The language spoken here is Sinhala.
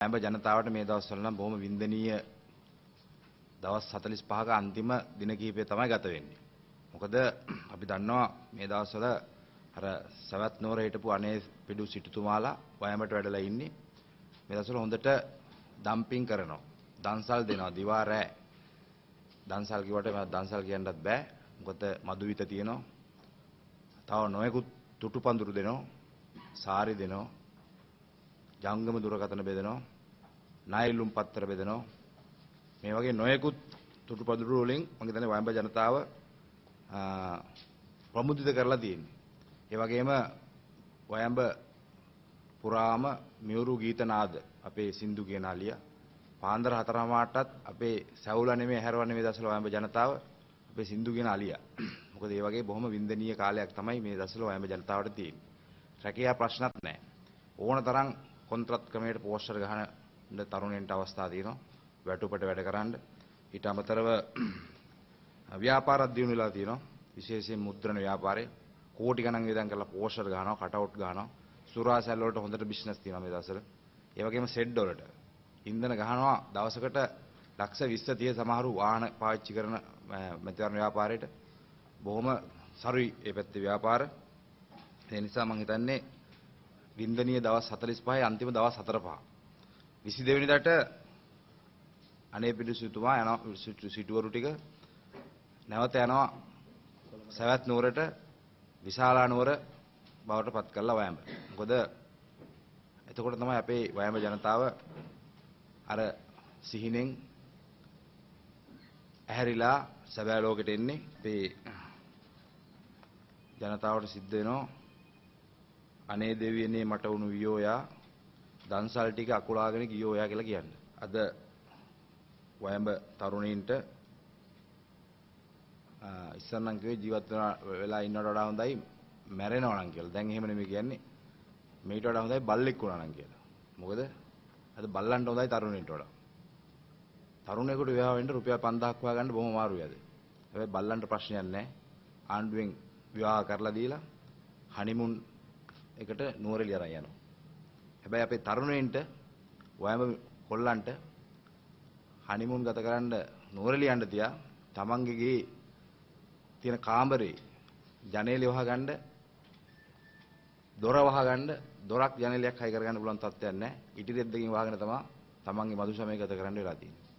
වයඹ ජනතාවට මේ දවස්වල නම් බොහොම වින්දනීය දවස් 45ක අන්තිම දින කිහිපය තමයි ගත වෙන්නේ. මොකද අපි දන්නවා මේ දවස්වල අර සවැත් නුවර හිටපු අනේ පිඩු සිටුතුමාලා වයඹට වැඩලා ඉන්නේ. මේ දවස්වල හොඳට ඩම්පින් කරනවා. දන්සල් දෙනවා දිවා රෑ. දන්සල් කිව්වට මම දන්සල් කියන්නත් බෑ. මොකද මදුවිත තියෙනවා. තව නොයෙකුත් තුටු පඳුරු දෙනවා. සාරි දෙනවා. ජංගම දුරකථන බෙදනවා. නායලුම් පත්‍ර බෙදනවා. මේ වගේ නොයෙකුත් තුටු පඳුරු වලින් මම හිතන්නේ වයඹ ජනතාව ප්‍රමුදිත කරලා තියෙන්නේ. ඒ වගේම වයඹ පුරාම මියුරු ගීත නාද අපේ සින්දු කියන අලිය පාන්දර 4:00ටත් අපේ සැවුලා නෙමෙයි හැරවන්නේ මේ දවස්වල වයඹ ජනතාව අපේ සින්දු කියන අලිය. මොකද ඒ වගේ බොහොම වින්දනීය කාලයක් තමයි මේ දවස්වල වයඹ ජනතාවට තියෙන්නේ. රැකියා ප්‍රශ්නත් නැහැ. ඕන තරම් කොන්ත්‍රාත් ක්‍රමයට පෝස්ටර් ගහන තරුණයන්ට අවස්ථා තියෙනවා. වැටුපට වැඩ කරන්න. ඊට අමතරව ව්‍යාපාරත් දියුණු වෙලා තියෙනවා. විශේෂයෙන් මුද්‍රණ ව්‍යාපාරය කෝටි ගණන් වියදම් කරලා පෝස්ටර් ගහනවා, කටවුට් ගහනවා. සුරාසැල් වලට හොඳට බිස්නස් තියෙනවා මේ දවස්වල. ඒ වගේම සෙඩ් වලට ඉන්ධන ගහනවා දවසකට ලක්ෂ 20 30 සමහරු වාහන පාවිච්චි කරන මැතිවරණ ව්‍යාපාරයට බොහොම සරුයි ඒ පැත්තේ ව්‍යාපාර. ඒ නිසා මම හිතන්නේ වින්දනීය දවස් 45 අන්තිම දවස් 4-5. 22 වෙනිදාට අනේ පිළිසුතුමා යනවා සිටුවරු ටික නැවත යනවා සවැත් නුවරට විශාලා නුවර බවට පත් කරලා වයඹ. මොකද එතකොට තමයි අපේ වයඹ ජනතාව අර සිහිනෙන් ඇහැරිලා සැබෑ ලෝකෙට එන්නේ. අපේ ජනතාවට සිද්ධ වෙනවා අනේ දෙවියනේ මට වුණු වියෝයා දන්සල් ටික අකුලාගෙන ගියෝයා කියලා කියන්නේ. අද වයඹ තරුණීන්ට ඉස්සරනම් කිව්වේ ජීවත් වෙලා ඉන්නවට වඩා හොඳයි මැරෙනවා නම් කියලා. දැන් එහෙම නෙමෙයි කියන්නේ. මේට වඩා හොඳයි බල්ලෙක් වුණා නම් කියලා. මොකද අද බල්ලන්ට හොඳයි තරුණීන්ට වඩා. තරුණයෙකුට විවාහ වෙන්න රුපියල් 5000ක් හොයාගන්න බොහොම අමාරුයි අද. හැබැයි බල්ලන්ට ප්‍රශ්නයක් නැහැ. ආණ්ඩුවෙන් විවාහ කරලා දීලා හනිමුන් එකට නුවරඑළිය අරන් යනවා. හැබැයි අපේ තරුණයින්ට වයඹ කොල්ලන්ට හනිමුන් ගත කරන්න නුවරඑළිය යන්න තියා තමන්ගේ ගේ තියෙන කාමරේ ජනේලෙ වහගන්න දොර වහගන්න දොරක් ජනේලයක් හයි කරගන්න පුළුවන් තත්ත්වයක් නැහැ. ඉටි රෙද්දකින් වහගෙන තමයි තමන්ගේ මధు සමය ගත කරන්න වෙලා තියෙන්නේ.